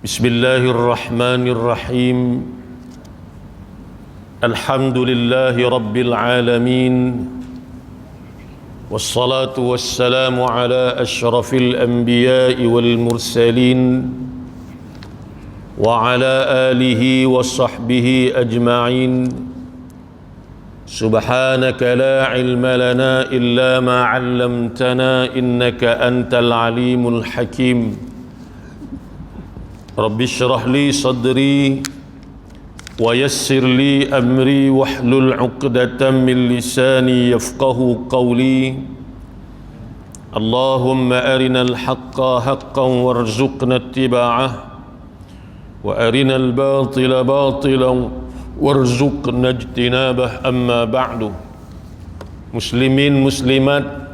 Bismillahirrahmanirrahim. Alhamdulillahi rabbil alamin. Wassalatu wassalamu ala asyrafil anbiya'i wal mursalin wa ala alihi wa sahbihi ajma'in. Subhanaka la ilma lana illa ma 'allamtana innaka antal alimul hakim. Rabbi syrah li sadri wa yassir li amri wahlul 'uqdatam min lisani yafqahu qawli. Allahumma arinal haqqa haqqan warzuqna ittiba'ah wa arinal batila batilan warzuqna ijtinabah. Amma ba'du. Muslimin muslimat,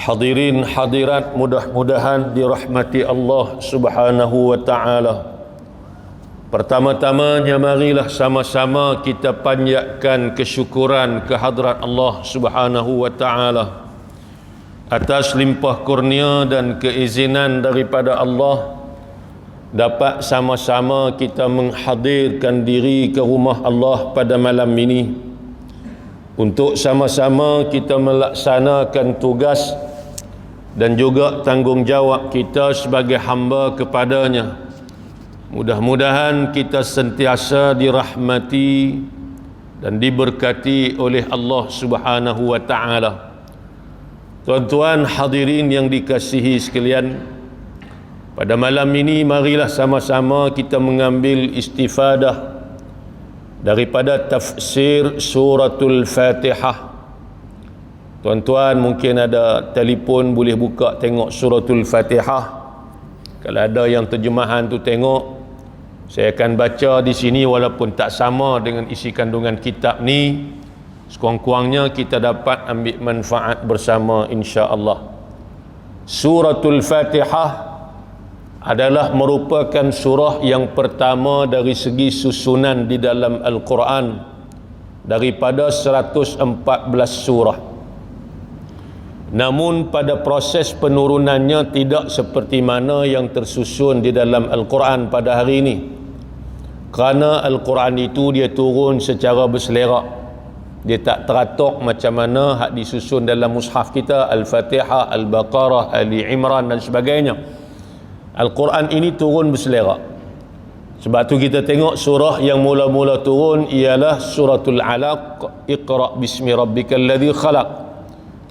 hadirin hadirat, mudah-mudahan dirahmati Allah Subhanahu wa ta'ala. Pertama-tamanya marilah sama-sama kita panjatkan kesyukuran kehadrat Allah Subhanahu wa ta'ala atas limpah kurnia dan keizinan daripada Allah dapat sama-sama kita menghadirkan diri ke rumah Allah pada malam ini untuk sama-sama kita melaksanakan tugas dan juga tanggungjawab kita sebagai hamba kepadanya. Mudah-mudahan kita sentiasa dirahmati dan diberkati oleh Allah Subhanahu wa ta'ala. Tuan-tuan hadirin yang dikasihi sekalian, pada malam ini marilah sama-sama kita mengambil istifadah daripada tafsir suratul Fatihah. Tuan-tuan mungkin ada telefon, boleh buka tengok suratul Fatihah. Kalau ada yang terjemahan tu tengok, saya akan baca di sini walaupun tak sama dengan isi kandungan kitab ni. Sekurang-kurangnya kita dapat ambil manfaat bersama insya-Allah. Suratul Fatihah adalah merupakan surah yang pertama dari segi susunan di dalam Al-Quran daripada 114 surah. Namun pada proses penurunannya tidak seperti mana yang tersusun di dalam Al-Quran pada hari ini. Kerana Al-Quran itu dia turun secara berselerak. Dia tak teratur macam mana hak disusun dalam mushaf kita, Al-Fatihah, Al-Baqarah, Ali Imran dan sebagainya. Al-Quran ini turun berselerak. Sebab tu kita tengok surah yang mula-mula turun ialah suratul Alaq, Iqra' bismi rabbikal ladzi khalaq.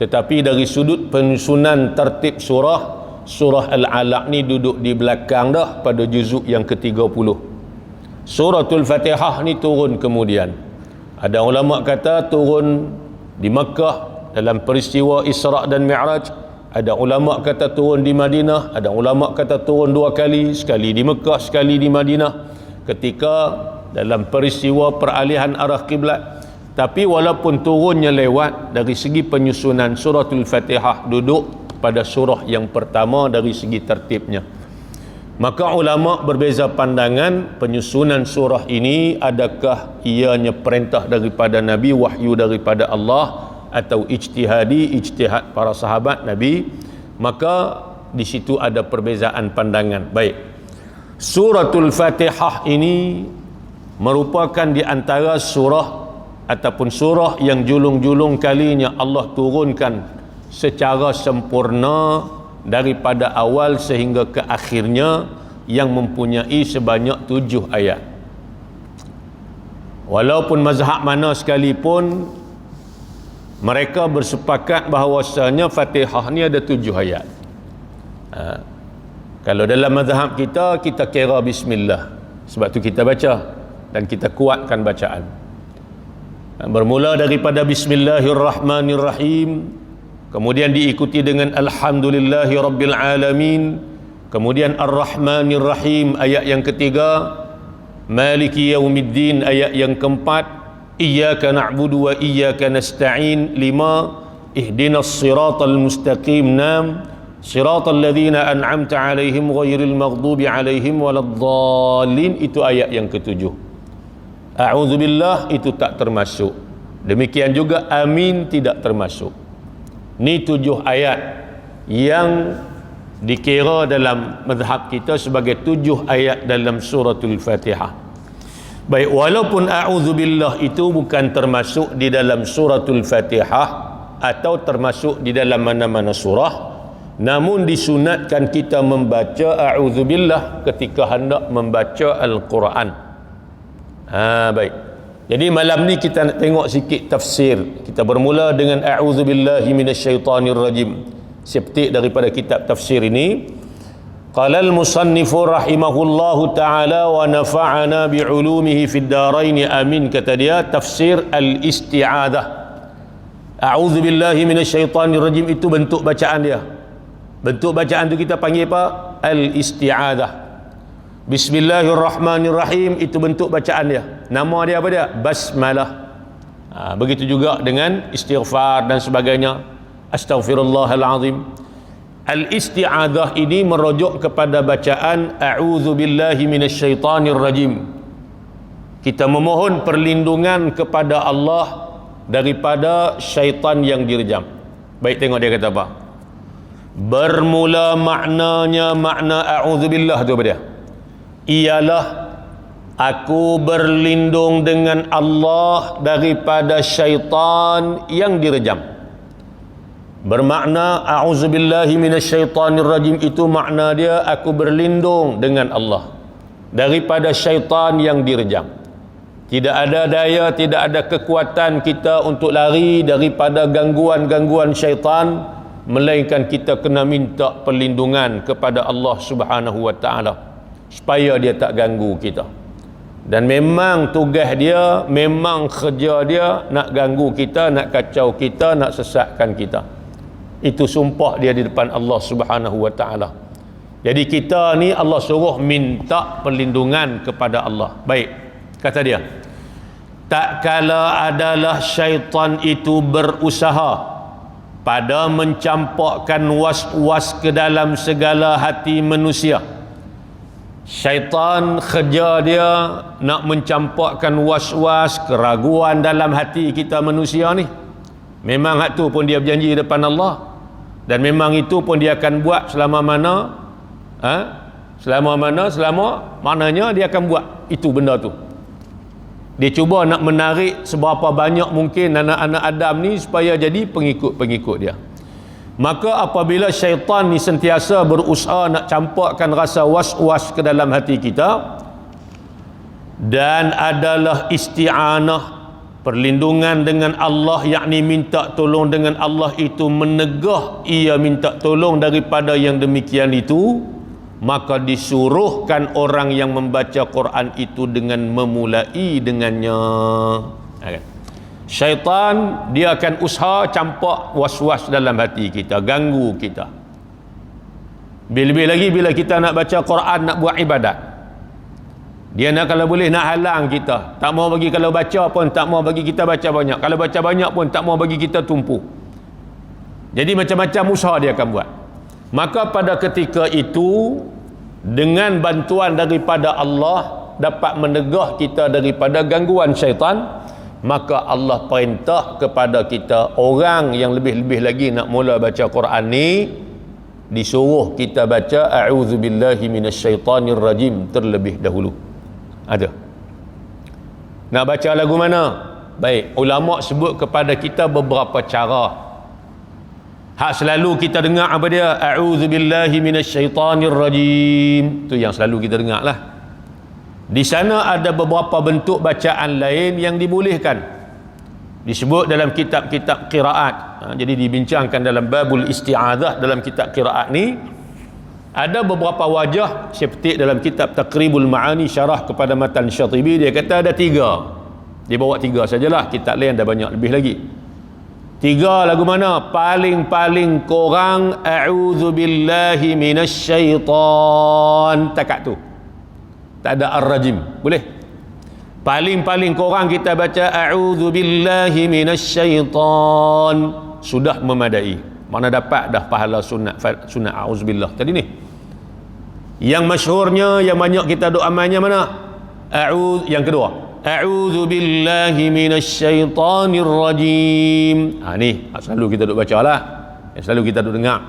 Tetapi dari sudut penyusunan tertib surah Al-Alaq ni duduk di belakang dah pada juzuk yang ke-30. Suratul Fatihah ni turun kemudian. Ada ulama kata turun di Makkah dalam peristiwa Isra' dan Mi'raj. Ada ulama kata turun di Madinah. Ada ulama kata turun dua kali, sekali di Makkah, sekali di Madinah, ketika dalam peristiwa peralihan arah kiblat. Tapi walaupun turunnya lewat, dari segi penyusunan suratul Fatihah duduk pada surah yang pertama dari segi tertibnya. Maka ulama berbeza pandangan penyusunan surah ini, adakah ianya perintah daripada Nabi, wahyu daripada Allah, atau ijtihad para sahabat Nabi. Maka di situ ada perbezaan pandangan. Baik, suratul Fatihah ini merupakan di antara surah ataupun surah yang julung-julung kalinya Allah turunkan secara sempurna daripada awal sehingga ke akhirnya, yang mempunyai sebanyak 7 ayat. Walaupun mazhab mana sekalipun, mereka bersepakat bahawasanya Fatihah ni ada 7 ayat. Kalau dalam mazhab kita, kita kira bismillah, sebab tu kita baca dan kita kuatkan bacaan. Bermula daripada Bismillahirrahmanirrahim, kemudian diikuti dengan Alhamdulillahi Rabbil Alamin, kemudian Ar-Rahmanirrahim ayat yang ketiga, Maliki Yaumiddin ayat yang keempat, Iyyaka na'budu wa iyyaka nasta'in 5, Ihdinas siratal mustaqim 6, Siratal ladzina an'amta 'alaihim ghairil maghdubi 'alaihim waladdallin, itu ayat yang ketujuh. A'udzubillah itu tak termasuk. Demikian juga amin tidak termasuk. Ni 7 ayat yang dikira dalam mazhab kita sebagai 7 ayat dalam suratul Fatihah. Baik, walaupun a'udzubillah itu bukan termasuk di dalam suratul Fatihah atau termasuk di dalam mana-mana surah, namun disunatkan kita membaca a'udzubillah ketika hendak membaca Al-Quran. Baik. Jadi malam ni kita nak tengok sikit tafsir. Kita bermula dengan a'udzubillahi minasyaitonirrajim. Seperti daripada kitab tafsir ini, qala al-musannifu rahimahullahu ta'ala wa nafa'ana bi'ulumihi fid darain amin. Kata dia tafsir al-isti'adah. A'udzubillahi minasyaitonirrajim itu bentuk bacaan dia. Bentuk bacaan tu kita panggil apa? Al-isti'adah. Bismillahirrahmanirrahim itu bentuk bacaan dia. Nama dia apa dia? Basmalah. Begitu juga dengan istighfar dan sebagainya. Astaghfirullahalazim. Al-isti'adah ini merujuk kepada bacaan a'udzubillahi minasyaitonirrajim. Kita memohon perlindungan kepada Allah daripada syaitan yang direjam. Baik, tengok dia kata apa. Bermula maknanya, makna a'udzubillah tu apa dia? Ialah aku berlindung dengan Allah daripada syaitan yang direjam. Bermakna a'udzubillahi minasyaitonirrajim itu makna dia aku berlindung dengan Allah daripada syaitan yang direjam. Tidak ada daya, tidak ada kekuatan kita untuk lari daripada gangguan-gangguan syaitan, melainkan kita kena minta perlindungan kepada Allah Subhanahu wa taala supaya dia tak ganggu kita. Dan memang tugas dia, memang kerja dia nak ganggu kita, nak kacau kita, nak sesatkan kita. Itu sumpah dia di depan Allah Subhanahu wa taala. Jadi kita ni Allah suruh minta perlindungan kepada Allah. Baik, kata dia, tak kala adalah syaitan itu berusaha pada mencampakkan was-was ke dalam segala hati manusia. Syaitan kerja dia nak mencampakkan was-was, keraguan dalam hati kita manusia ni. Memang hak tu pun dia berjanji depan Allah. Dan memang itu pun dia akan buat selama mana selama maknanya dia akan buat itu benda tu. Dia cuba nak menarik seberapa banyak mungkin anak-anak Adam ni supaya jadi pengikut-pengikut dia. Maka apabila syaitan ni sentiasa berusaha nak campakkan rasa was-was ke dalam hati kita, dan adalah isti'anah, perlindungan dengan Allah, yakni minta tolong dengan Allah itu menegah ia minta tolong daripada yang demikian itu, maka disuruhkan orang yang membaca Quran itu dengan memulai dengannya. Syaitan dia akan usaha campak was-was dalam hati kita, ganggu kita. Lebih-lebih lagi bila kita nak baca Quran, nak buat ibadat, dia nak kalau boleh nak halang kita. Tak mau bagi, kalau baca pun tak mau bagi kita baca banyak. Kalau baca banyak pun tak mau bagi kita tumpu. Jadi macam-macam usaha dia akan buat. Maka pada ketika itu, dengan bantuan daripada Allah dapat menegah kita daripada gangguan syaitan, maka Allah perintah kepada kita, orang yang lebih-lebih lagi nak mula baca Quran ni, disuruh kita baca a'udzubillahi minasyaitonirrajim terlebih dahulu. Ada. Nak baca lagu mana? Baik, ulama sebut kepada kita beberapa cara. Hak selalu kita dengar apa dia? A'udzubillahi minasyaitonirrajim. Tu yang selalu kita dengar lah. Di sana ada beberapa bentuk bacaan lain yang dibolehkan. Disebut dalam kitab-kitab qiraat. Jadi dibincangkan dalam babul isti'adzah dalam kitab qiraat ni. Ada beberapa wajah seperti dalam kitab Taqribul Ma'ani syarah kepada matan Syatibi, dia kata ada 3. Dia bawa 3 sajalah, kitab lain ada banyak lebih lagi. 3 lagu mana? Paling-paling korang a'udzubillahi minasyaitan, takat tu. Tak ada ar-rajim. Boleh? Paling-paling korang kita baca a'udzubillahi minasyaitan, sudah memadai. Mana dapat dah pahala sunat a'udzubillah tadi ni. Yang masyhurnya, yang banyak kita doa amalnya mana? Yang kedua, a'udzubillahi minasyaitonirrajim. Ni selalu kita duk bacalah, yang selalu kita duk dengar.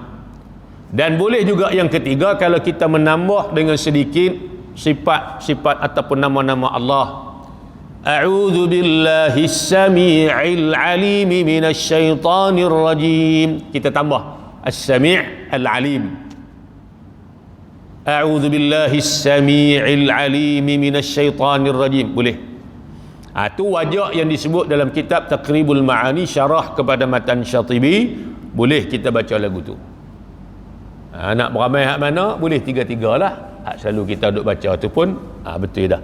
Dan boleh juga yang ketiga, kalau kita menambah dengan sedikit sifat-sifat ataupun nama-nama Allah. A'udzu billahi as-sami'il 'alim minasyaitonir rajim. Kita tambah as-sami' al-'alim. A'udzu billahi as-sami'il 'alim minasyaitonir rajim. Boleh. Itu wajah yang disebut dalam kitab Taqribul Ma'ani syarah kepada matan Syatibi. Boleh kita baca lagu tu. Nak beramai hak mana? Boleh tiga-tiga lah. Selalu kita duk baca tu pun betul dah.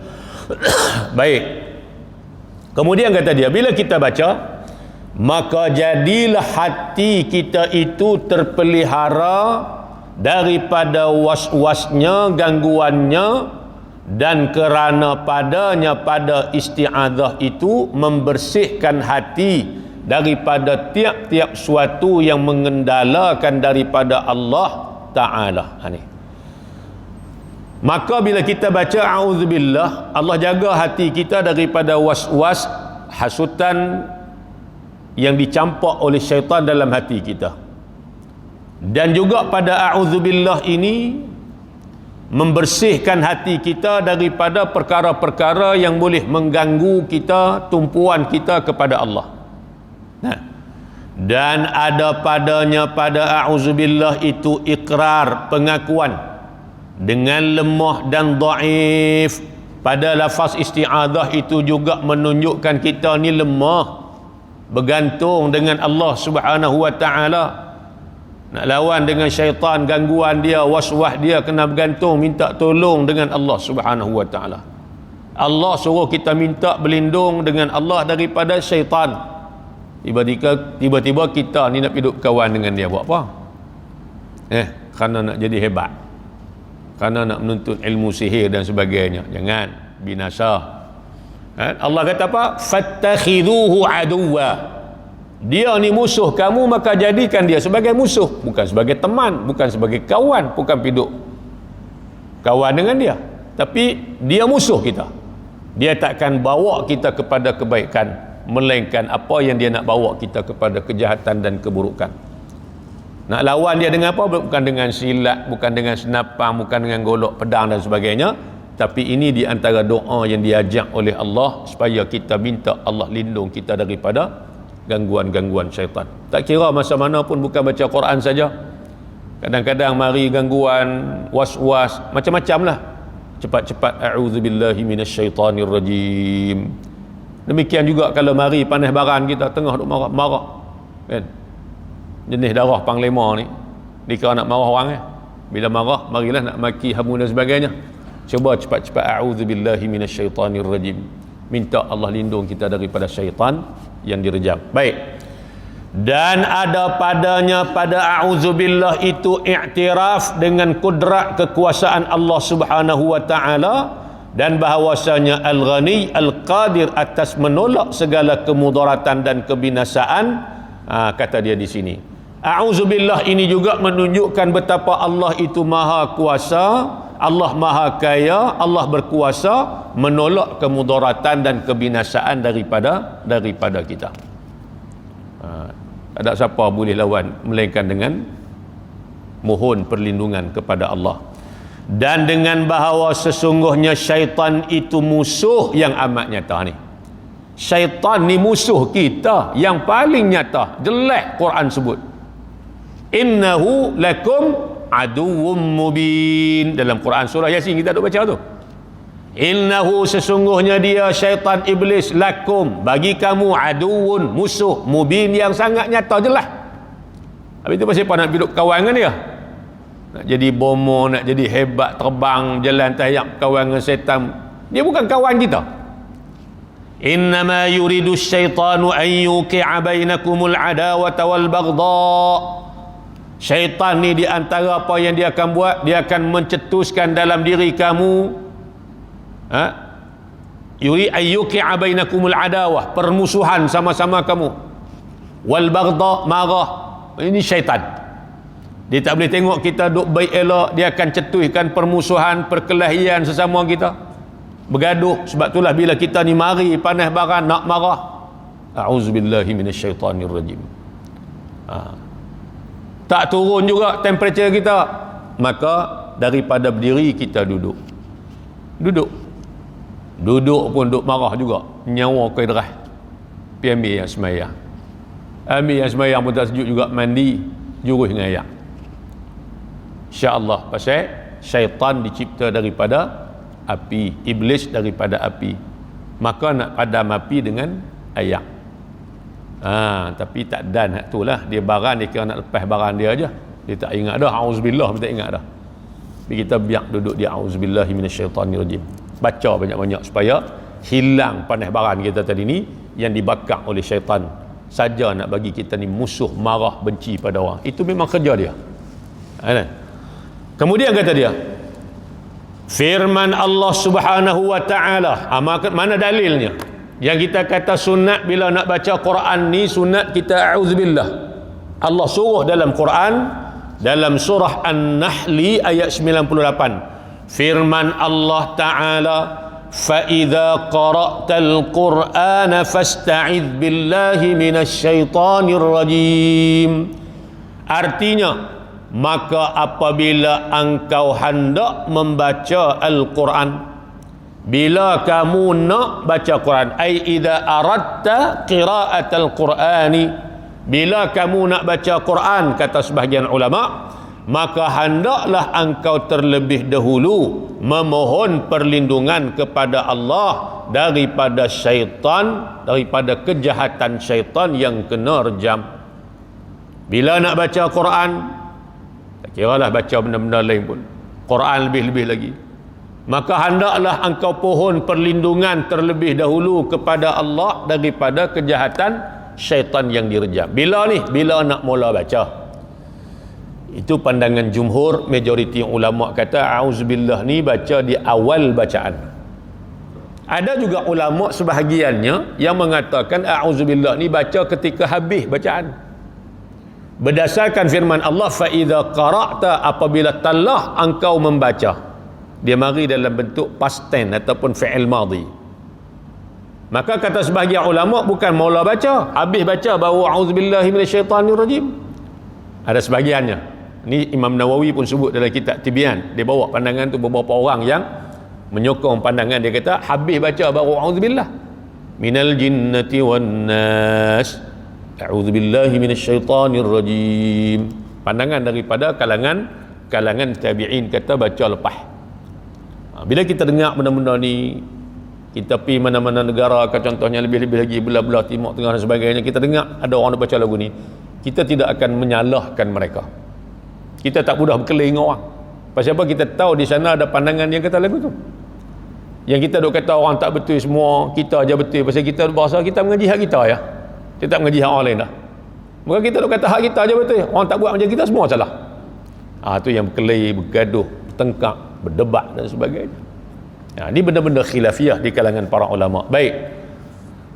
Baik. Kemudian kata dia, bila kita baca, maka jadilah hati kita itu terpelihara daripada was-wasnya, gangguannya, dan kerana padanya, pada isti'adzah itu, membersihkan hati daripada tiap-tiap suatu yang mengendalakan daripada Allah Ta'ala. Ni. Maka bila kita baca a'udzubillah, Allah jaga hati kita daripada was-was, hasutan yang dicampak oleh syaitan dalam hati kita. Dan juga pada a'udzubillah ini membersihkan hati kita daripada perkara-perkara yang boleh mengganggu kita, tumpuan kita kepada Allah. Dan ada padanya pada a'udzubillah itu ikrar, pengakuan dengan lemah dan dhaif. Pada lafaz isti'adzah itu juga menunjukkan kita ni lemah, bergantung dengan Allah Subhanahu wa ta'ala. Nak lawan dengan syaitan, gangguan dia, was-was dia, kena bergantung, minta tolong dengan Allah Subhanahu wa ta'ala. Allah suruh kita minta berlindung dengan Allah daripada syaitan. Tiba-tiba kita ni nak hidup kawan dengan dia, buat apa? Kerana nak jadi hebat, kerana nak menuntut ilmu sihir dan sebagainya. Jangan, binasa. Allah kata apa? Fattakhiduhu aduwa. Dia ni musuh kamu, maka jadikan dia sebagai musuh, bukan sebagai teman, bukan sebagai kawan. Bukan hidup kawan dengan dia, tapi dia musuh kita. Dia takkan bawa kita kepada kebaikan, melainkan apa yang dia nak bawa kita kepada kejahatan dan keburukan. Nak lawan dia dengan apa? Bukan dengan silat, bukan dengan senapang, bukan dengan golok pedang dan sebagainya. Tapi ini di antara doa yang diajak oleh Allah, supaya kita minta Allah lindung kita daripada gangguan-gangguan syaitan. Tak kira masa mana pun, bukan baca Quran saja. Kadang-kadang mari gangguan, was-was, macam-macam lah. Cepat-cepat a'udzubillahi minasyaitanir rajim. Demikian juga kalau mari panas baran kita tengah duk marah, kan? Jenis darah panglima ni, dikira nak marah orang bila marah, marilah nak maki hamu dan sebagainya. Cuba cepat-cepat a'udzubillahi minasyaitanir rajim. Minta Allah lindung kita daripada syaitan yang direjam. Baik. Dan ada padanya pada a'udzubillah itu i'tiraf dengan kudrat kekuasaan Allah Subhanahu wa ta'ala, dan bahawasanya Al-Ghani Al-Qadir atas menolak segala kemudaratan dan kebinasaan. Kata dia di sini, a'udzubillah ini juga menunjukkan betapa Allah itu maha kuasa, Allah maha kaya, Allah berkuasa menolak kemudaratan dan kebinasaan daripada kita. Tak ada siapa boleh lawan melainkan dengan mohon perlindungan kepada Allah. Dan dengan bahawa sesungguhnya syaitan itu musuh yang amat nyata ni. Syaitan ni musuh kita yang paling nyata, jelas Quran sebut. Innahu lakum aduwwum mubin. Dalam Quran surah Yasin kita duk baca tu. Innahu sesungguhnya dia syaitan iblis, lakum bagi kamu, aduwun musuh, mubin yang sangat nyata jelas. Habis tu pasal apa nak hidup kawan dengan dia? Nak jadi bomo, nak jadi hebat, terbang, jalan tayak kawan dengan setan. Dia bukan kawan kita. Innama yuridu syaitanu an yuqi'a bainakumul adawata wal baghdha. Syaitan ni di antara apa yang dia akan buat, dia akan mencetuskan dalam diri kamu yuri an yuqi'a bainakumul adawah, permusuhan sama-sama kamu, wal baghdha, marah. Ini syaitan. Dia tak boleh tengok kita duk baik elok, dia akan cetuskan permusuhan, perkelahian sesama kita, bergaduh. Sebab itulah bila kita ni mari panas baran nak marah, a'udzubillahi minasyaitanir rajim. tak turun juga temperature kita, maka daripada berdiri kita duduk pun duduk marah juga, nyawa kau derah, pergi ambil yang semayang pun tak sejuk juga, mandi jurus dengan air, insya-Allah. Pasal syaitan dicipta daripada api, iblis daripada api, maka nak padam api dengan air. Tapi tak dan hak tu lah, dia barang, dia kira nak lepas barang dia aja, dia tak ingat dah auzubillah, dia tak ingat dah. Tapi kita biar duduk dia auzubillahi minasyaitanirrajim, baca banyak-banyak supaya hilang panas barang kita tadi ni yang dibakar oleh syaitan saja nak bagi kita ni musuh, marah, benci pada orang. Itu memang kerja dia. Kemudian kata dia, firman Allah Subhanahu wa taala, mana dalilnya? Yang kita kata sunat bila nak baca Quran ni, sunat kita a'udzubillah. Allah suruh dalam Quran, dalam surah An-Nahl ayat 98, firman Allah taala, fa idza qara'tal qur'ana fasta'idz billahi minasyaitonir rajim. Artinya, maka apabila engkau hendak membaca Al-Quran, bila kamu nak baca Quran, ai idza aradta qira'atal qur'ani, bila kamu nak baca Quran, kata sebahagian ulama, maka hendaklah engkau terlebih dahulu memohon perlindungan kepada Allah daripada syaitan, daripada kejahatan syaitan yang kena rejam. Bila nak baca Quran, tak kiralah baca benda-benda lain pun, Quran lebih-lebih lagi, maka hendaklah engkau pohon perlindungan terlebih dahulu kepada Allah daripada kejahatan syaitan yang direjam. Bila ni? Bila nak mula baca. Itu pandangan jumhur, majoriti ulama kata auzubillah ni baca di awal bacaan. Ada juga ulama sebahagiannya yang mengatakan auzubillah ni baca ketika habis bacaan, berdasarkan firman Allah, fa idza qara'ta, apabila telah engkau membaca. Dia mari dalam bentuk past tense ataupun fi'il madhi. Maka kata sebahagian ulama, bukan mula baca, habis baca baru auzubillahi minasyaitanirrajim. Ada sebahagiannya. Ni Imam Nawawi pun sebut dalam kitab Tibyan, dia bawa pandangan tu, beberapa orang yang menyokong pandangan dia, kata habis baca baru auzubillah minal jinnati wan nas, a'udzubillahi minasyaitanirrajim. Pandangan daripada kalangan tabi'in kata baca lepas. Bila kita dengar benda-benda ni, kita pergi mana-mana negara, contohnya lebih-lebih lagi belah-belah Timur Tengah dan sebagainya, kita dengar ada orang baca lagu ni, kita tidak akan menyalahkan mereka, kita tak mudah berkelahi dengan orang. Pasal apa? Kita tahu di sana ada pandangan yang kata lagu tu. Yang kita duk kata orang tak betul semua, kita aja betul. Pasal kita bahasa kita mengaji hak kita ya, kita tak mengaji hak orang lain dah. Maka kita duk kata hak kita aja betul, orang tak buat macam kita semua salah. Tu yang berkelahi, bergaduh, bertengkar, berdebat dan sebagainya. Ini benda-benda khilafiyah di kalangan para ulama. Baik.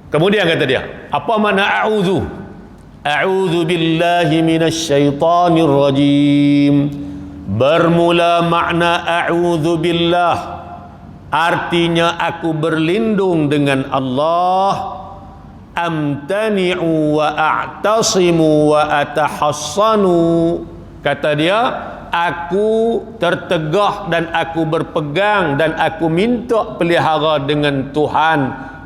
Kemudian kata dia, apa makna a'udzu? A'udzu billahi minasyaitanir rajim. Bermula makna a'udzu billah, artinya aku berlindung dengan Allah. Amtani'u wa a'tasimu wa atahassanu. Kata dia, aku tertegah dan aku berpegang dan aku minta pelihara dengan Tuhan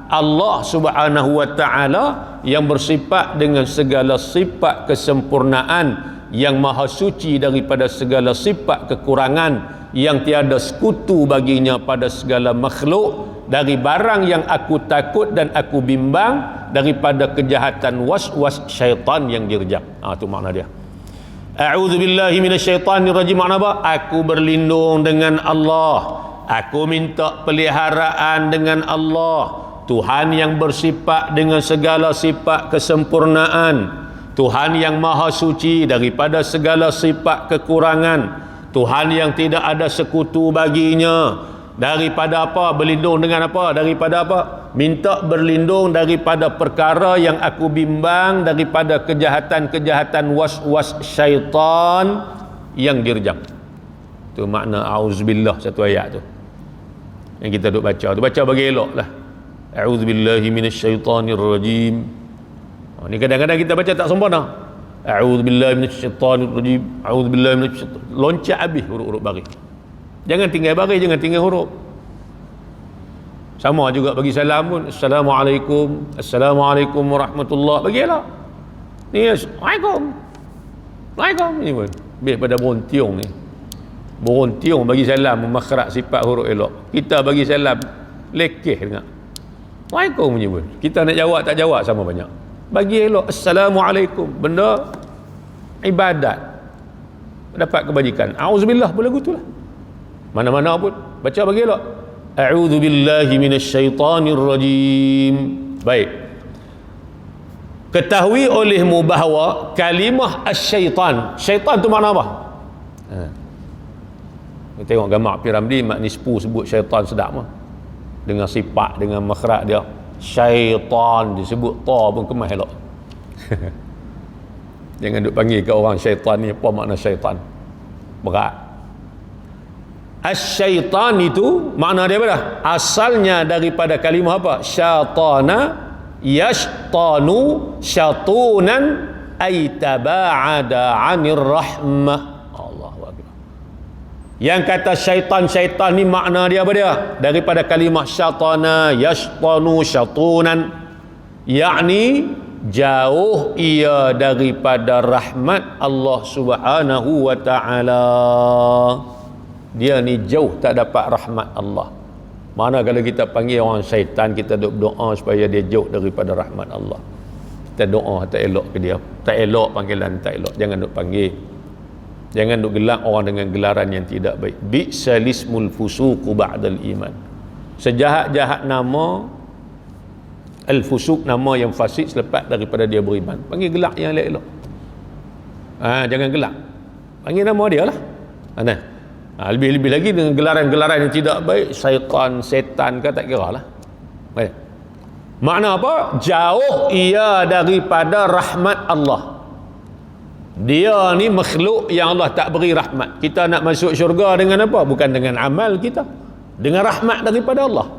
Allah Subhanahu wa taala yang bersifat dengan segala sifat kesempurnaan, yang maha suci daripada segala sifat kekurangan, yang tiada sekutu baginya pada segala makhluk, dari barang yang aku takut dan aku bimbang, daripada kejahatan was-was syaitan yang direjam. Itu makna dia. A'udzu billahi minasyaitanir rajim. Makna apa? Aku berlindung dengan Allah, aku minta peliharaan dengan Allah, Tuhan yang bersifat dengan segala sifat kesempurnaan, Tuhan yang maha suci daripada segala sifat kekurangan, Tuhan yang tidak ada sekutu baginya. Daripada apa? Berlindung dengan apa? Daripada apa? Minta berlindung daripada perkara yang aku bimbang, daripada kejahatan-kejahatan was-was syaitan yang direjam. Itu makna auzubillah satu ayat tu yang kita duk baca tu. Baca bagi elok lah, a'udzubillahi minasyaitanirrajim. Ni kadang-kadang kita baca tak sempurna. a'udzubillahi minasyaitanir rajim, a'udzubillahi minasyaitan, loncat habis huruf-huruf baris. Jangan tinggal baris, jangan tinggal huruf. Sama juga bagi salam pun, assalamualaikum, assalamualaikum warahmatullahi, bagilah ni, waalaikum, waalaikum, ni pun biar pada berontiong ni, berontiong bagi salam memakrak sifat huruf elok. Kita bagi salam lekeh dengar waalaikum ni pun, kita nak jawab tak jawab sama banyak. Bagi elok assalamualaikum, benda ibadat, dapat kebajikan. Auzubillah pun lagu tu lah, mana-mana pun baca bagi elok, a'udzubillahi minasyaitanir rajim. Baik, ketahui olehmu bahawa kalimah asyaitan, syaitan tu makna apa? Kita tengok gambar Piramli, Mak Nispu sebut syaitan sedap mah, dengan sifat, dengan makhraj dia. Syaitan disebut ta pun kemas elok. Jangan duk panggil ke orang syaitan ni, apa makna syaitan, berat. Asyaitan itu makna dia apa? Asalnya daripada kalimah apa? Syaitana yashtanu syatunan ay taba'ada 'anir rahmah. Allahu akbar. Yang kata syaitan ni makna dia apa dia? Daripada kalimah syatana yashtanu syatunan, yakni jauh ia daripada rahmat Allah Subhanahu wa taala. Dia ni jauh tak dapat rahmat Allah. Mana kalau kita panggil orang syaitan, kita duk berdoa supaya dia jauh daripada rahmat Allah. Kita doa tak elok ke dia, tak elok panggilan, tak elok, jangan duk panggil. Jangan duk gelak orang dengan gelaran yang tidak baik. Bi'salismul fusuqu ba'dal iman. Sejahat-jahat nama al-fusuq, nama yang fasik selepas daripada dia beriman. Panggil gelak yang elok. Jangan gelak, panggil nama dia lah. Lebih-lebih lagi dengan gelaran-gelaran yang tidak baik, syaitan, setan ke, tak kira lah. Baik. Makna apa? Jauh ia daripada rahmat Allah. Dia ni makhluk yang Allah tak beri rahmat. Kita nak masuk syurga dengan apa? Bukan dengan amal kita, dengan rahmat daripada Allah.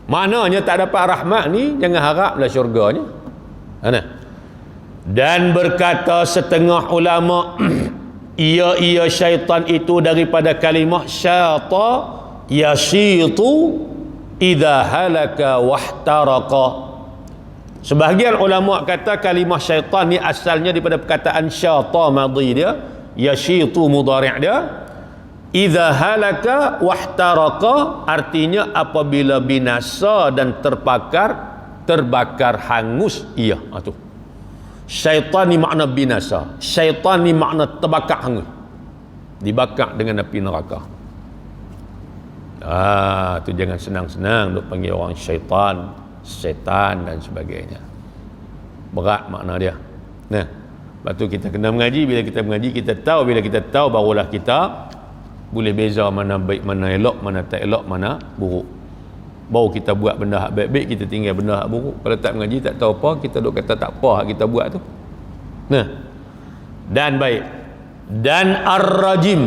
Maknanya tak dapat rahmat ni, jangan haraplah syurganya. Dan berkata setengah ulama, ia syaitan itu daripada kalimah syata yashitu idza halaka wahtaraqa. Sebahagian ulama kata kalimah syaitan ni asalnya daripada perkataan syata madhi dia, yashitu mudhari' dia, idza halaka wahtaraqa, artinya apabila binasa dan terbakar hangus ia. Tu syaitan ni makna binasa, syaitan ni makna terbakar hangus, dibakar dengan api neraka. Tu jangan senang-senang duk panggil orang syaitan, setan dan sebagainya. Berat makna dia. Lepas tu kita kena mengaji. Bila kita mengaji, kita tahu. Bila kita tahu, barulah kita boleh beza mana baik, mana elok, mana tak elok, mana buruk. Baru kita buat benda hak baik-baik, kita tinggal benda hak buruk. Kalau tak mengaji, tak tahu apa, kita duk kata tak apa hak kita buat tu. Dan baik. Dan ar-rajim.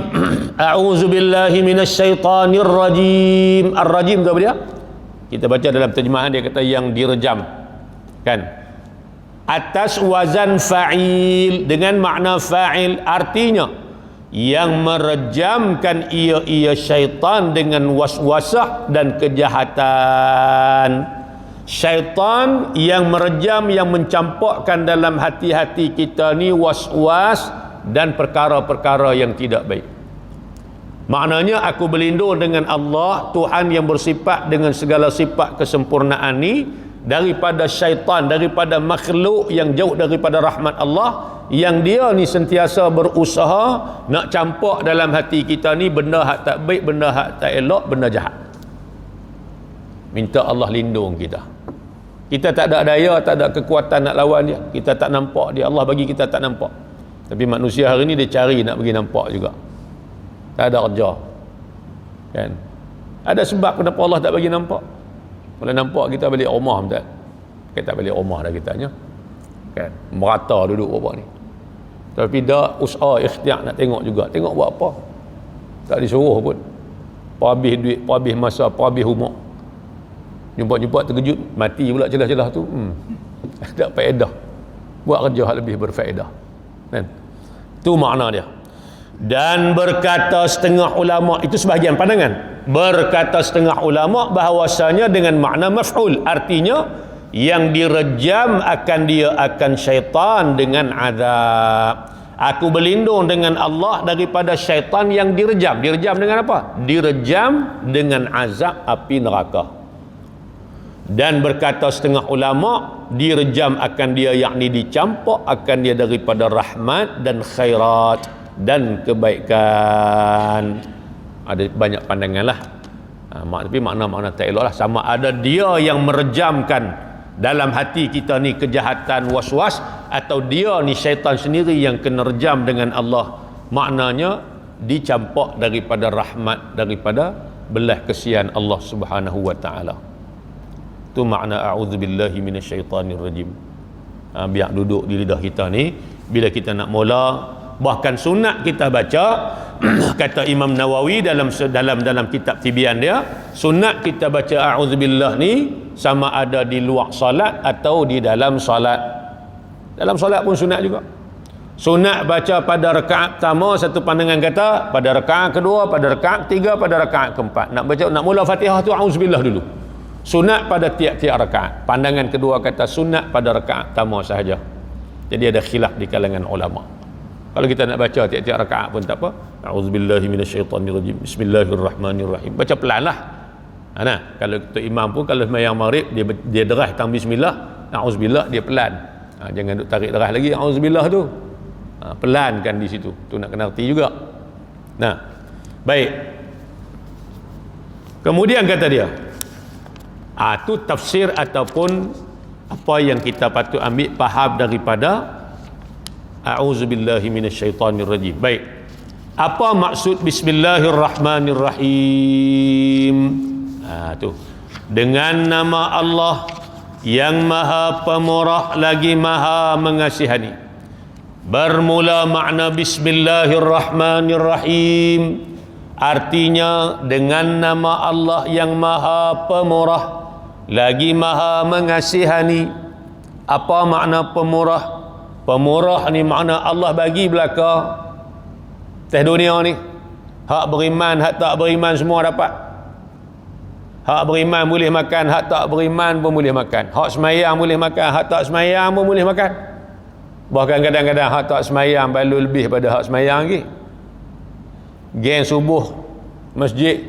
A'udzubillahi minasyaitanir rajim. Ar-rajim tu apa dia? Kita baca dalam terjemahan, dia kata yang direjam. Kan? Atas wazan fa'il, dengan makna fa'il, artinya yang merejamkan ia syaitan dengan waswasah dan kejahatan. Syaitan yang merejam, yang mencampakkan dalam hati-hati kita ni waswas dan perkara-perkara yang tidak baik. Maknanya aku berlindung dengan Allah, Tuhan yang bersifat dengan segala sifat kesempurnaan ni, daripada syaitan, daripada makhluk yang jauh daripada rahmat Allah, yang dia ni sentiasa berusaha nak campak dalam hati kita ni benda hak tak baik, benda hak tak elok, benda jahat. Minta Allah lindung kita. Kita tak ada daya, tak ada kekuatan nak lawan dia. Kita tak nampak dia, Allah bagi kita tak nampak. Tapi manusia hari ni dia cari nak bagi nampak juga. Tak ada kerja. Kan? Ada sebab kenapa Allah tak bagi nampak. Kalau nampak kita balik rumah tak? Kita balik rumah dah kitanya. Kan? Merata duduk apa ni. Tapi dah usaha ikhtiar nak tengok juga. Tengok buat apa. Tak disuruh pun. Habis duit, habis masa, habis umur. Jumpa-jumpa terkejut, mati pula celah-celah tu. Tak faedah. buat kerja yang lebih berfaedah. Kan? Itu makna dia. Dan berkata setengah ulama, itu sebahagian pandangan, berkata setengah ulama bahawasanya dengan makna maf'ul, artinya yang direjam akan syaitan dengan azab. Aku berlindung dengan Allah daripada syaitan yang direjam. Direjam dengan apa? Direjam dengan azab api neraka. Dan berkata setengah ulama, direjam akan dia, yakni dicampak akan dia daripada rahmat dan khairat dan kebaikan. Ada banyak pandangan lah. Tapi makna-makna tak elok lah. Sama ada dia yang merejamkan dalam hati kita ni kejahatan was-was, atau dia ni syaitan sendiri yang kena rejam dengan Allah. Maknanya dicampak daripada rahmat, daripada belah kesian Allah Subhanahu wa taala. Itu makna a'udzubillahi minasyaitanir rajim. Biar duduk di lidah kita ni bila kita nak mula. Bahkan sunat kita baca kata Imam Nawawi dalam kitab Tibyan dia, sunat kita baca a'udzubillah ni sama ada di luar salat atau di dalam salat. Dalam salat pun sunat juga. Sunat baca pada rakaat pertama, satu pandangan kata pada rakaat kedua, pada rakaat ketiga, pada rakaat keempat. Nak baca, nak mula Fatihah tu a'udzubillah dulu. Sunat pada tiap-tiap rakaat. Pandangan kedua kata sunat pada rakaat pertama sahaja. Jadi ada khilaf di kalangan ulama. Kalau kita nak baca tiap-tiap rakaat pun tak apa. A'udzubillahi minasyaitanirrajim. Bismillahirrahmanirrahim. Baca pelan lah. Kalau kita imam pun, kalau sembahyang maghrib dia derah tang bismillah, a'udzubillah dia pelan. Jangan duk tarik derah lagi a'udzubillah tu. Pelankan di situ. Tu nak kena erti juga. Baik. Kemudian kata dia, tu tafsir ataupun apa yang kita patut ambil faham daripada a'udzubillahi minasyaitanirrajim. Baik. Apa maksud bismillahirrahmanirrahim? Tu. Dengan nama Allah yang Maha Pemurah lagi Maha Mengasihani. Bermula makna bismillahirrahmanirrahim, artinya dengan nama Allah yang Maha Pemurah lagi Maha Mengasihani. Apa makna pemurah? Pemurah ni makna Allah bagi belaka atas dunia ni. Hak beriman, hak tak beriman semua dapat. Hak beriman boleh makan, hak tak beriman pun boleh makan. Hak semayang boleh makan, hak tak semayang pun boleh makan. Bahkan kadang-kadang hak tak semayang balu lebih pada hak semayang lagi. Geng subuh masjid,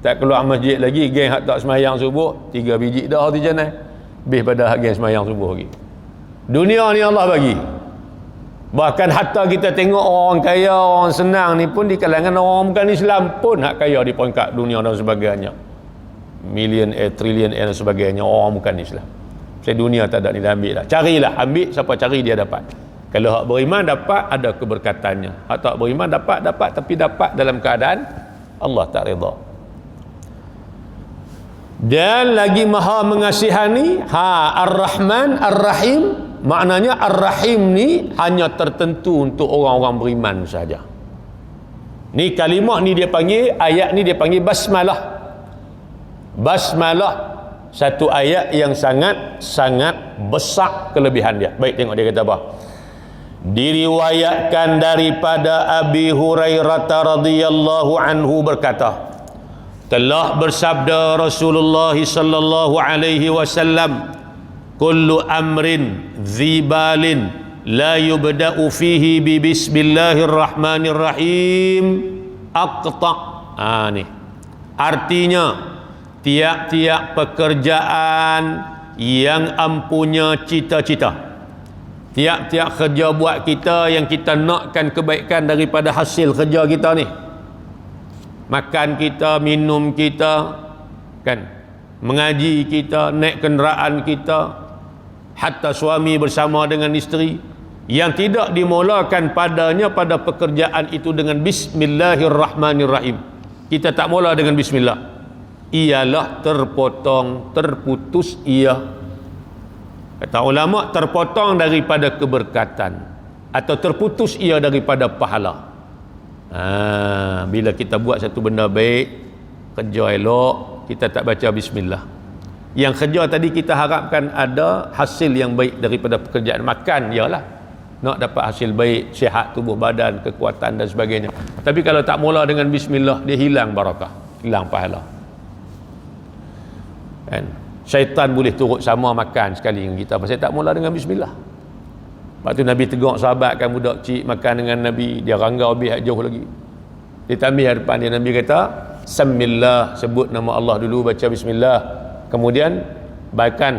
tak keluar masjid lagi, geng hak tak semayang subuh 3 biji dah tu janai. Lebih pada hak geng semayang subuh lagi. Dunia ni Allah bagi. Bahkan hatta kita tengok orang kaya, orang senang ni pun di kalangan orang bukan Islam pun hak kaya di peringkat dunia dan sebagainya. Millionaire, trillionaire dan sebagainya, orang bukan Islam. Saya dunia tak ada ni dah ambil lah. Carilah, ambil, siapa cari dia dapat. Kalau hak beriman dapat, ada keberkatannya. Hak tak beriman dapat, tapi dapat dalam keadaan Allah tak redha. Dan lagi Maha Mengasihani, Ar-Rahman, Ar-Rahim. Maknanya Ar-Rahim ni hanya tertentu untuk orang-orang beriman saja. Ni kalimah ni dia panggil, ayat ni dia panggil basmalah. Basmalah satu ayat yang sangat besar kelebihan dia. Baik, tengok dia kata apa. Diriwayatkan daripada Abi Hurairah radhiyallahu anhu berkata, telah bersabda Rasulullah sallallahu alaihi wasallam, kullu amrin dzibalin la yubda'u fihi bi bismillahirrahmanirrahim aqta'. Ni artinya tiap-tiap pekerjaan yang empunya cita-cita, tiap-tiap kerja buat kita yang kita nakkan kebaikan daripada hasil kerja kita ni, makan kita, minum kita, kan, mengaji kita, naik kenderaan kita, hatta suami bersama dengan isteri, yang tidak dimulakan padanya pada pekerjaan itu dengan bismillahirrahmanirrahim, kita tak mula dengan bismillah, ialah terpotong, terputus ia. Kata ulama, terpotong daripada keberkatan atau terputus ia daripada pahala. Bila kita buat satu benda baik, kerja elok, kita tak baca bismillah, Yang kerja tadi kita harapkan ada hasil yang baik daripada pekerjaan. Makan ialah nak dapat hasil baik, sihat tubuh badan, kekuatan dan sebagainya. Tapi kalau tak mula dengan bismillah, dia hilang barakah, hilang pahala. Kan? Syaitan boleh turut sama makan sekali dengan kita pasal tak mula dengan bismillah. Lepas tu Nabi tegur sahabat kan, budak kecil makan dengan Nabi, dia ranggau habis jauh lagi. Dia tambah hadapan dia, Nabi kata Samillah, sebut nama Allah dulu, baca bismillah, kemudian makan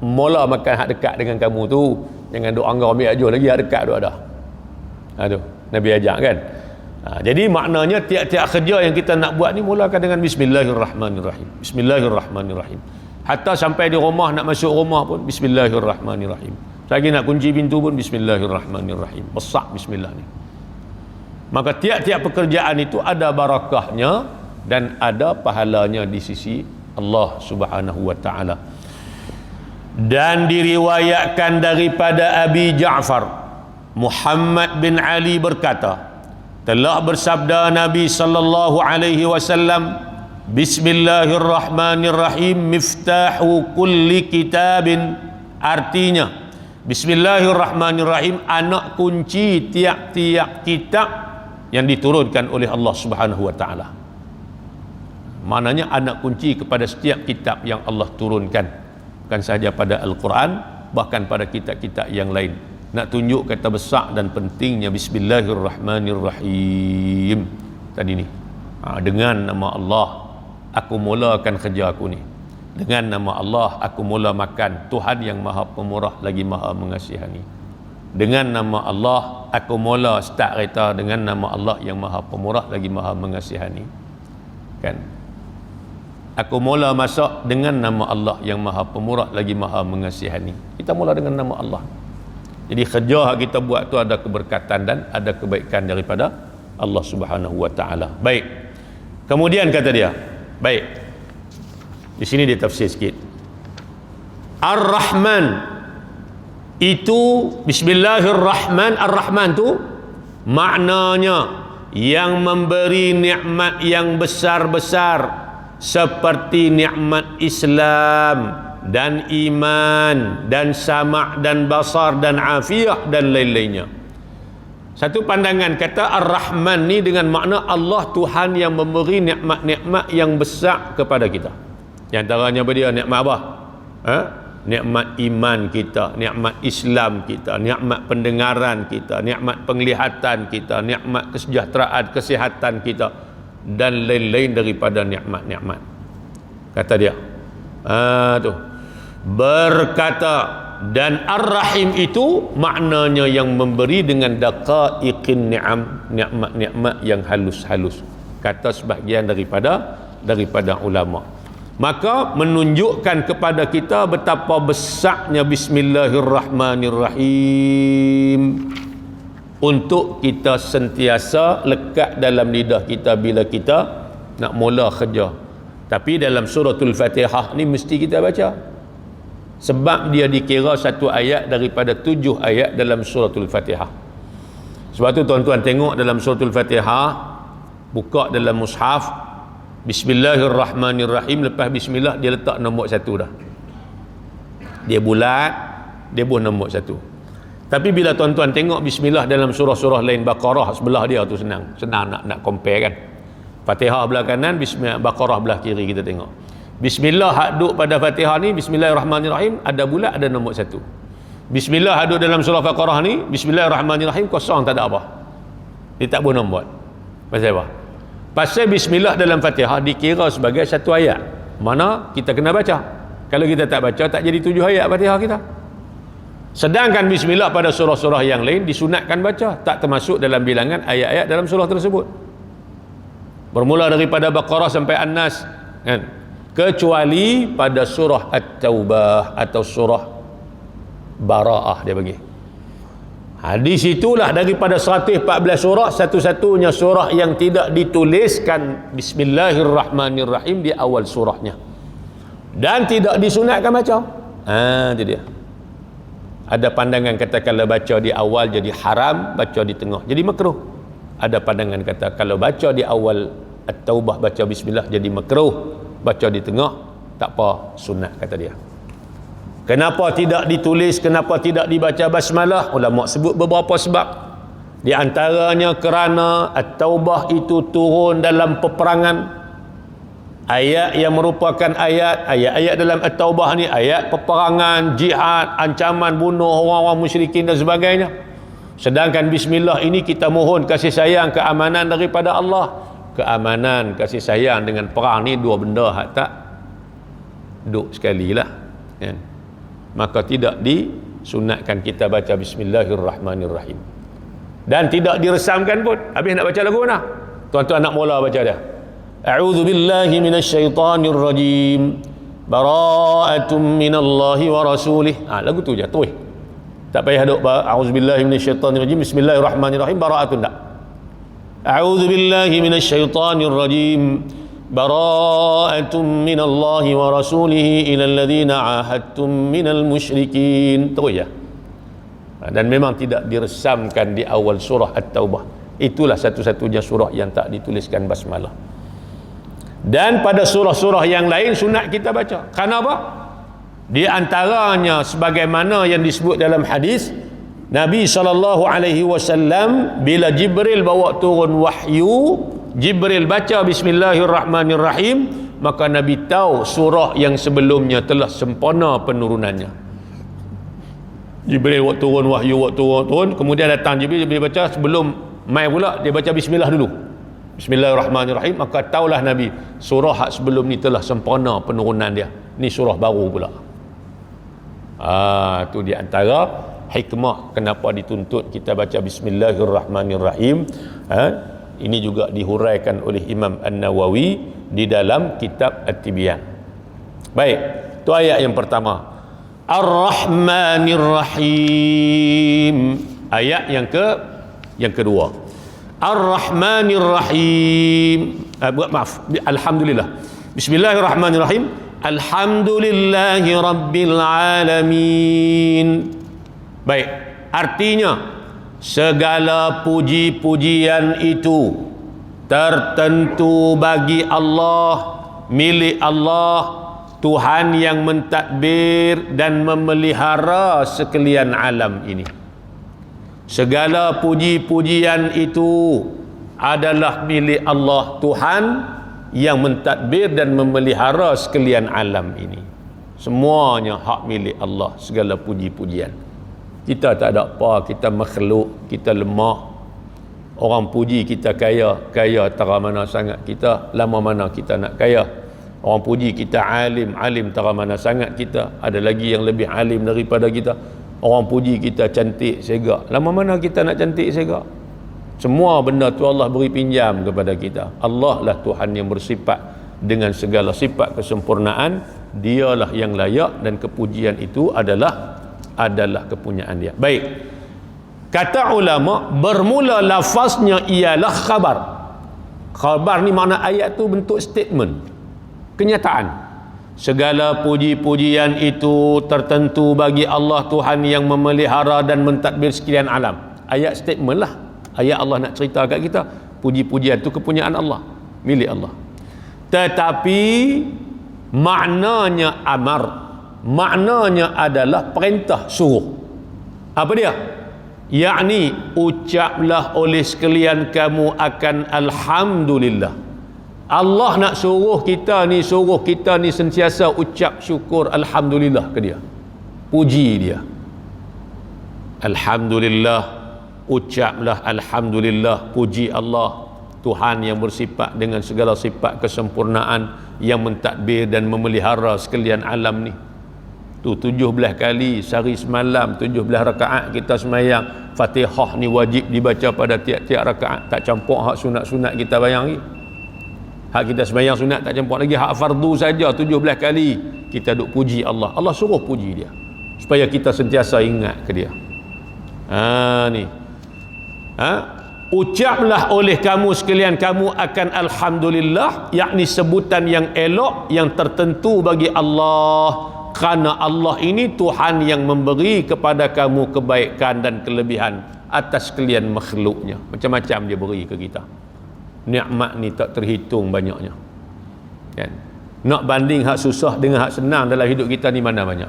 mula makan hak dekat dengan kamu tu, jangan duk anggap ambil ajuh lagi hak dekat tu ada. Tu Nabi ajak kan. Jadi maknanya tiap-tiap kerja yang kita nak buat ni mulakan dengan bismillahirrahmanirrahim. Bismillahirrahmanirrahim. Hatta sampai di rumah, nak masuk rumah pun bismillahirrahmanirrahim. Lagi nak kunci pintu pun bismillahirrahmanirrahim. Besar bismillah ni. Maka tiap-tiap pekerjaan itu ada barakahnya dan ada pahalanya di sisi Allah Subhanahu wa taala. Dan diriwayatkan daripada Abi Ja'far Muhammad bin Ali berkata, telah bersabda Nabi sallallahu alaihi wasallam, Bismillahirrahmanirrahim miftahu kulli kitabin. Artinya Bismillahirrahmanirrahim anak kunci tiap-tiap kitab yang diturunkan oleh Allah Subhanahu wa taala. Maknanya anak kunci kepada setiap kitab yang Allah turunkan, bukan sahaja pada Al-Quran, bahkan pada kitab-kitab yang lain. Nak tunjuk kata besar dan pentingnya Bismillahirrahmanirrahim tadi ni. Dengan nama Allah aku mulakan kerja aku ni. Dengan nama Allah aku mula makan, Tuhan yang maha pemurah lagi maha mengasihani. Dengan nama Allah aku mula start kereta, dengan nama Allah yang maha pemurah lagi maha mengasihani. Kan? Aku mula masak dengan nama Allah yang maha pemurah lagi maha mengasihani. Kita mula dengan nama Allah. Jadi kerja yang kita buat tu ada keberkatan dan ada kebaikan daripada Allah Subhanahu wa taala. Baik. Kemudian kata dia, baik. Di sini dia tafsir sikit. Ar-Rahman itu bismillahirrahman, Ar-Rahman tu maknanya yang memberi nikmat yang besar-besar seperti nikmat Islam dan iman dan sama' dan basar dan afiah dan lain-lainnya. Satu pandangan kata Ar-Rahman ni dengan makna Allah Tuhan yang memberi nikmat-nikmat yang besar kepada kita. Di antaranya apa dia? Nikmat apa? Nikmat iman kita, nikmat Islam kita, nikmat pendengaran kita, nikmat penglihatan kita, nikmat kesejahteraan, kesihatan kita dan lain-lain daripada nikmat-nikmat. Kata dia. Tu. Berkata, dan Ar-Rahim itu maknanya yang memberi dengan daqaiqin ni'am, nikmat-nikmat yang halus-halus. Kata sebahagian daripada ulama. Maka menunjukkan kepada kita betapa besarnya Bismillahirrahmanirrahim untuk kita sentiasa lekat dalam lidah kita bila kita nak mula kerja. Tapi dalam suratul Fatihah ni mesti kita baca. Sebab dia dikira satu ayat daripada 7 ayat dalam suratul Fatihah. Sebab tu tuan-tuan tengok dalam suratul Fatihah, buka dalam mushaf, Bismillahirrahmanirrahim, lepas bismillah dia letak nombor 1 dah. Dia bulat, dia pun nombor 1. Tapi bila tuan-tuan tengok bismillah dalam surah-surah lain, Baqarah sebelah dia tu senang nak compare kan. Fatihah belah kanan, bismillah, Baqarah belah kiri kita tengok. Bismillah hak duk pada Fatihah ni, Bismillahirrahmanirrahim, ada bulat, ada nombor 1. Bismillah hak duk dalam surah Baqarah ni, Bismillahirrahmanirrahim, kosong, tak ada apa. Dia tak boleh nombor. Pasal apa? Pasal bismillah dalam Fatihah dikira sebagai satu ayat. Mana kita kena baca. Kalau kita tak baca, tak jadi 7 ayat Fatihah kita. Sedangkan bismillah pada surah-surah yang lain disunatkan baca, tak termasuk dalam bilangan ayat-ayat dalam surah tersebut. Bermula daripada Baqarah sampai An-Nas, kan? Kecuali pada surah At-Taubah atau surah Bara'ah dia bagi. Di situlah daripada 114 surah, satu-satunya surah yang tidak dituliskan Bismillahirrahmanirrahim di awal surahnya. Dan tidak disunatkan baca. Itu dia. Ada pandangan kata kalau baca di awal jadi haram, baca di tengah jadi makruh. Ada pandangan kata kalau baca di awal At-Taubah baca bismillah jadi makruh, baca di tengah, tak apa, sunat kata dia. Kenapa tidak ditulis, kenapa tidak dibaca basmalah? Ulama sebut beberapa sebab. Di antaranya kerana At-Taubah itu turun dalam peperangan. Ayat yang merupakan ayat dalam At-Taubah ni ayat peperangan, jihad, ancaman bunuh orang-orang musyrikin dan sebagainya. Sedangkan bismillah ini kita mohon kasih sayang, keamanan daripada Allah. Keamanan, kasih sayang dengan perang ni dua benda hak tak duduk sekali lah, kan? Maka tidak disunatkan kita baca bismillahirrahmanirrahim. Dan tidak diresamkan pun. Habis nak baca lagu mana? Tuan-tuan nak mula baca dia. A'udzu billahi minasyaitonir rajim. Bara'atun minallahi wa rasulih. Lagu tu je, terus. Tak payah duk a'udzu billahi minasyaitonir rajim, bismillahirrahmanirrahim, bara'atun tak. A'udzu billahi minasyaitonir rajim. Bara'atun minallahi wa rasulih ila alladhina 'ahadtum minal musyrikin. Terus ya. Dan memang tidak diresamkan di awal surah At-Taubah. Itulah satu-satunya surah yang tak dituliskan basmalah. Dan pada surah-surah yang lain sunat kita baca. Kenapa? Di antaranya sebagaimana yang disebut dalam hadis, Nabi SAW bila Jibril bawa turun wahyu, Jibril baca bismillahirrahmanirrahim, maka Nabi tahu surah yang sebelumnya telah sempurna penurunannya. Jibril waktu turun wahyu, waktu turun, kemudian datang Jibril baca, sebelum mai pula dia baca bismillah dulu, bismillahirrahmanirrahim, maka taulah Nabi surah hak sebelum ni telah sempurna penurunan dia, ni surah baru pula. Tu di antara hikmah kenapa dituntut kita baca bismillahirrahmanirrahim. Ini juga dihuraikan oleh Imam An-Nawawi di dalam kitab At-Tibyan. Baik, tu ayat yang pertama. Ar-Rahmanir-Rahim. Ayat yang kedua. Ar-Rahmanir-Rahim. Maaf, alhamdulillah. Bismillahirrahmanirrahim. Alhamdulillahi rabbil alamin. Baik, artinya segala puji-pujian itu tertentu bagi Allah, milik Allah, Tuhan yang mentadbir dan memelihara sekalian alam ini. Segala puji-pujian itu adalah milik Allah, Tuhan yang mentadbir dan memelihara sekalian alam ini. Semuanya hak milik Allah, segala puji-pujian. Kita tak ada apa, kita makhluk, kita lemah. Orang puji kita kaya, kaya tara mana sangat kita, lama mana kita nak kaya. Orang puji kita alim, alim tara mana sangat kita, ada lagi yang lebih alim daripada kita. Orang puji kita cantik segak, lama mana kita nak cantik segak. Semua benda tu Allah beri pinjam kepada kita. Allah lah Tuhan yang bersifat dengan segala sifat kesempurnaan. Dialah yang layak dan kepujian itu adalah kepunyaan dia. Baik, kata ulama, bermula lafaznya ialah khabar. Khabar ni makna ayat tu bentuk statement, kenyataan. Segala puji-pujian itu tertentu bagi Allah, Tuhan yang memelihara dan mentadbir sekalian alam. Ayat statement lah. Ayat Allah nak cerita kat kita, puji-pujian itu kepunyaan Allah, milik Allah. Tetapi maknanya amar, maknanya adalah perintah, suruh. Apa dia? Yakni ucaplah oleh sekalian kamu akan alhamdulillah. Allah nak suruh kita ni sentiasa ucap syukur alhamdulillah ke dia, puji dia. Alhamdulillah, ucaplah alhamdulillah, puji Allah, Tuhan yang bersifat dengan segala sifat kesempurnaan, yang mentadbir dan memelihara sekalian alam ni. Tu 17 kali sehari semalam, 17 rakaat kita semayang. Fatihah ni wajib dibaca pada tiap-tiap rakaat, tak campur hak sunat-sunat kita bayang lagi. Hak kita semayang sunat tak campur lagi, hak fardu saja 17 kali kita duk puji Allah. Allah suruh puji dia supaya kita sentiasa ingat ke dia. Ucaplah oleh kamu sekalian kamu akan alhamdulillah, yakni sebutan yang elok yang tertentu bagi Allah, kerana Allah ini Tuhan yang memberi kepada kamu kebaikan dan kelebihan atas sekalian makhluknya. Macam-macam dia beri ke kita. Nikmat ni tak terhitung banyaknya, kan? Nak banding hak susah dengan hak senang dalam hidup kita ni mana banyak?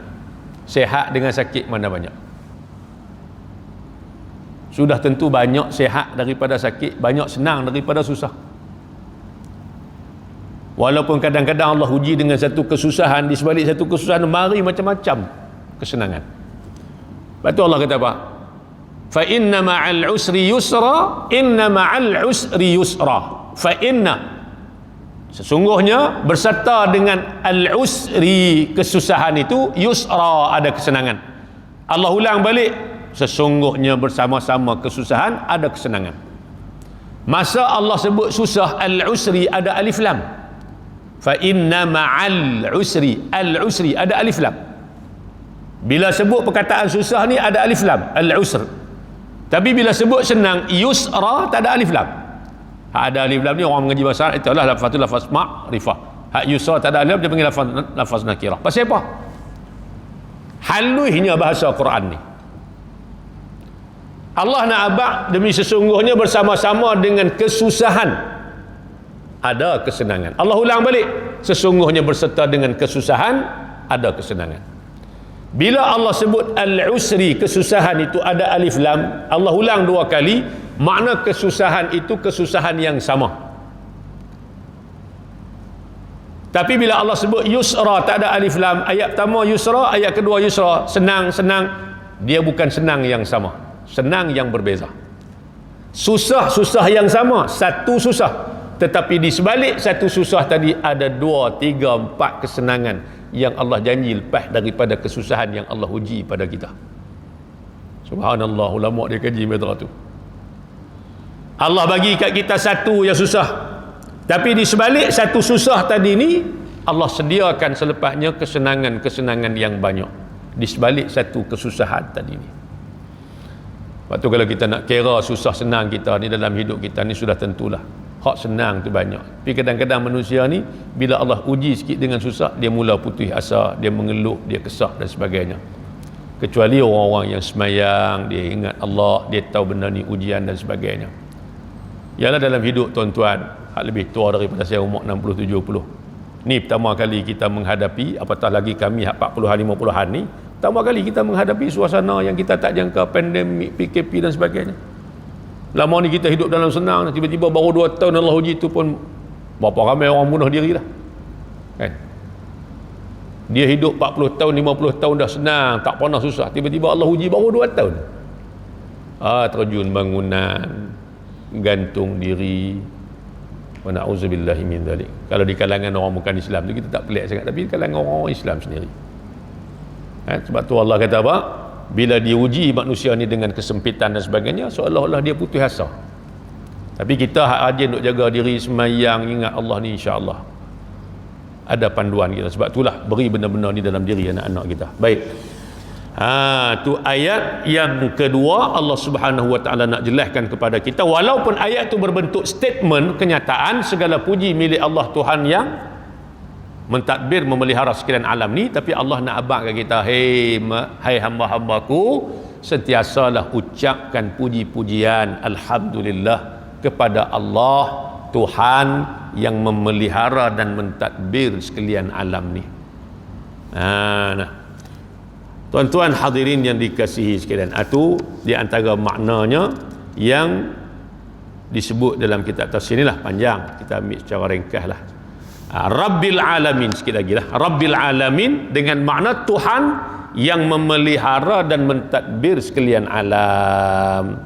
Sehat dengan sakit mana banyak? Sudah tentu banyak sehat daripada sakit, banyak senang daripada susah. Walaupun kadang-kadang Allah uji dengan satu kesusahan, di sebalik satu kesusahan mari macam-macam kesenangan. Lepas tu Allah kata apa? Fa inna ma'al usri yusra, inna ma'al usri yusra. Fa inna, sesungguhnya berserta dengan al-usri, kesusahan itu, yusra, ada kesenangan. Allah ulang balik, sesungguhnya bersama-sama kesusahan ada kesenangan. Masa Allah sebut susah al-usri ada alif lam. Fa inna ma'al usri, al-usri ada alif lam. Bila sebut perkataan susah ni ada alif lam, al-usr. Tapi bila sebut senang, yusra, tak ada alif lam. Hak ada alif lam ni orang mengaji bahasa Arab, itulah lafaz ma'rifah. Hak yusra tak ada alif lam, dia panggil lafaz nakirah. Pasal apa? Haluhnya bahasa Quran ni. Allah nak abad demi sesungguhnya bersama-sama dengan kesusahan ada kesenangan. Allah ulang balik, sesungguhnya berserta dengan kesusahan ada kesenangan. Bila Allah sebut al-usri, kesusahan itu ada alif lam, Allah ulang dua kali, makna kesusahan itu kesusahan yang sama. Tapi bila Allah sebut yusra tak ada alif lam, ayat pertama yusra, ayat kedua yusra, senang, dia bukan senang yang sama, senang yang berbeza. Susah yang sama, satu susah, tetapi di sebalik satu susah tadi ada 2, 3, 4 kesenangan yang Allah janji lepas daripada kesusahan yang Allah uji pada kita. Subhanallah, ulama dia kaji metera tu. Allah bagi kat kita satu yang susah, tapi di sebalik satu susah tadi ni Allah sediakan selepasnya kesenangan-kesenangan yang banyak di sebalik satu kesusahan tadi ni. Sebab tu kalau kita nak kira susah senang kita ni dalam hidup kita ni, sudah tentulah hak senang tu banyak. Tapi kadang-kadang manusia ni bila Allah uji sikit dengan susah, dia mula putus asa, dia mengeluh, dia kesah dan sebagainya. Kecuali orang-orang yang semayang, dia ingat Allah, dia tahu benda ni ujian dan sebagainya. Ialah dalam hidup tuan-tuan, hak lebih tua daripada saya, umur 60-70. Ni pertama kali kita menghadapi, apatah lagi kami hak 40-an 50-an ni, pertama kali kita menghadapi suasana yang kita tak jangka, pandemik, PKP dan sebagainya. Lama ni kita hidup dalam senang, tiba-tiba baru 2 tahun Allah uji tu pun berapa ramai orang bunuh diri dah. Kan? Dia hidup 40 tahun, 50 tahun dah senang, tak pernah susah. Tiba-tiba Allah uji baru 2 tahun. Terjun bangunan, gantung diri. Wa na'udzubillahi min dzalik. Kalau di kalangan orang bukan Islam tu kita tak pelik sangat, tapi di kalangan orang Islam sendiri. Sebab tu Allah kata apa? Bila diuji manusia ni dengan kesempitan dan sebagainya, seolah-olah dia putus asa. Tapi kita hak rajin untuk jaga diri, semayang, ingat Allah ni, insya-Allah ada panduan kita. Sebab itulah beri benda-benda ni dalam diri anak-anak kita. Baik. Tu ayat yang kedua, Allah Subhanahu wa taala nak jelaskan kepada kita, walaupun ayat tu berbentuk statement, kenyataan segala puji milik Allah Tuhan yang mentadbir, memelihara sekalian alam ni, tapi Allah nak abangkan kita, hai hamba-hambaku, sentiasalah ucapkan puji-pujian alhamdulillah kepada Allah Tuhan yang memelihara dan mentadbir sekalian alam ni. Tuan-tuan hadirin yang dikasihi sekalian, itu di antara maknanya yang disebut dalam kitab tafsir ni lah, panjang, kita ambil secara ringkas lah. Rabbil alamin, sikit lagi lah, Rabbil alamin dengan makna Tuhan yang memelihara dan mentadbir sekalian alam.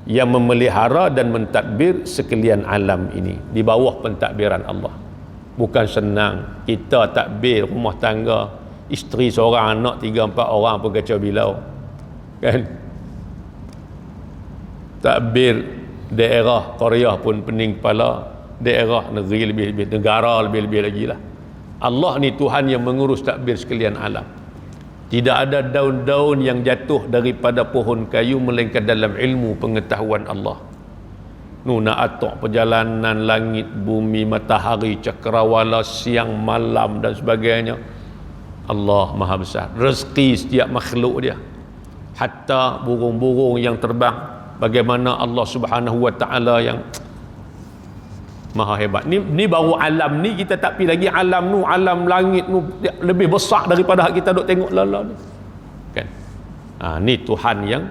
Yang memelihara dan mentadbir sekalian alam ini di bawah pentadbiran Allah. Bukan senang kita tadbir rumah tangga, isteri seorang, anak 3-4 orang pun kacau bilau, kan? Tadbir daerah Korea pun pening kepala, daerah negeri lebih-lebih, negara lebih-lebih lagi lah. Allah ni Tuhan yang mengurus takbir sekalian alam. Tidak ada daun-daun yang jatuh daripada pohon kayu melainkan dalam ilmu pengetahuan Allah. Nak atok perjalanan langit, bumi, matahari, cakrawala, siang, malam dan sebagainya, Allah Maha Besar. Rezeki setiap makhluk dia, hatta burung-burung yang terbang, bagaimana Allah Subhanahu wa taala yang Maha hebat. Ni baru alam ni, kita tak pi lagi alam nu, alam langit nu lebih besar daripada kita duk tengok lala ni. Kan? Ni Tuhan yang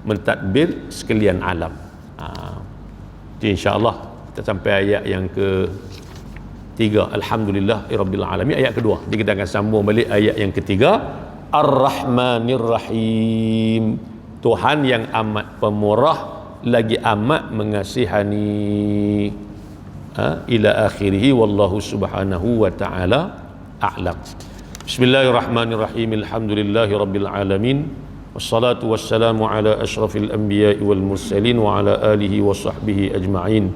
mentadbir sekalian alam. Insya-Allah kita sampai ayat yang ke-3. Alhamdulillahirabbil alamin. Ayat kedua. Jadi kita akan sambung balik ayat yang ketiga. Ar-Rahmanir Rahim. Tuhan yang amat pemurah lagi amat mengasihani. Ila akhirih, wallahu subhanahu wa ta'ala a'lam. Bismillahirrahmanirrahim. Alhamdulillahirabbil alamin. Wassalatu wassalamu ala asyrafil anbiya'i wal mursalin wa ala alihi wa sahbihi ajma'in.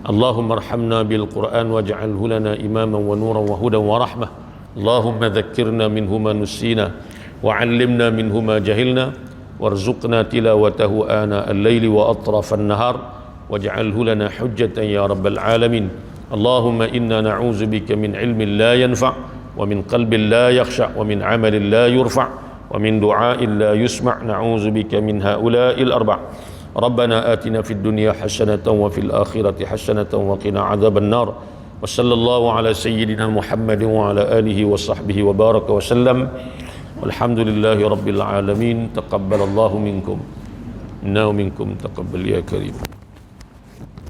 Allahumma arhamna bil Qur'an waj'alhu lana imaman wa nuran wa hudan wa rahmah. Allahumma dhakkirna minhu ma nusina wa 'allimna minhu ma jahilna warzuqna tilawatahu ana al-laili wa atrafan nahar waj'alhu lana hujjatan ya rabbal alamin. Allahumma inna na'udzu bika min ilmin la yanfa' wa min qalbin la yakhsha' wa min 'amalin la yurfa' wa min du'a'in la yusma'. Na'udzu bika min ha'ula'il arba'. Rabbana atina fid dunya hasanatan wa fil akhirati hasanatan wa qina 'adzaban nar. Wa sallallahu ala sayyidina Muhammadin wa ala alihi wa sahbihi wa baraka wa sallam. Walhamdulillahi rabbil alamin. Taqabbalallahu minkum. Inna minkum taqabbal ya karim.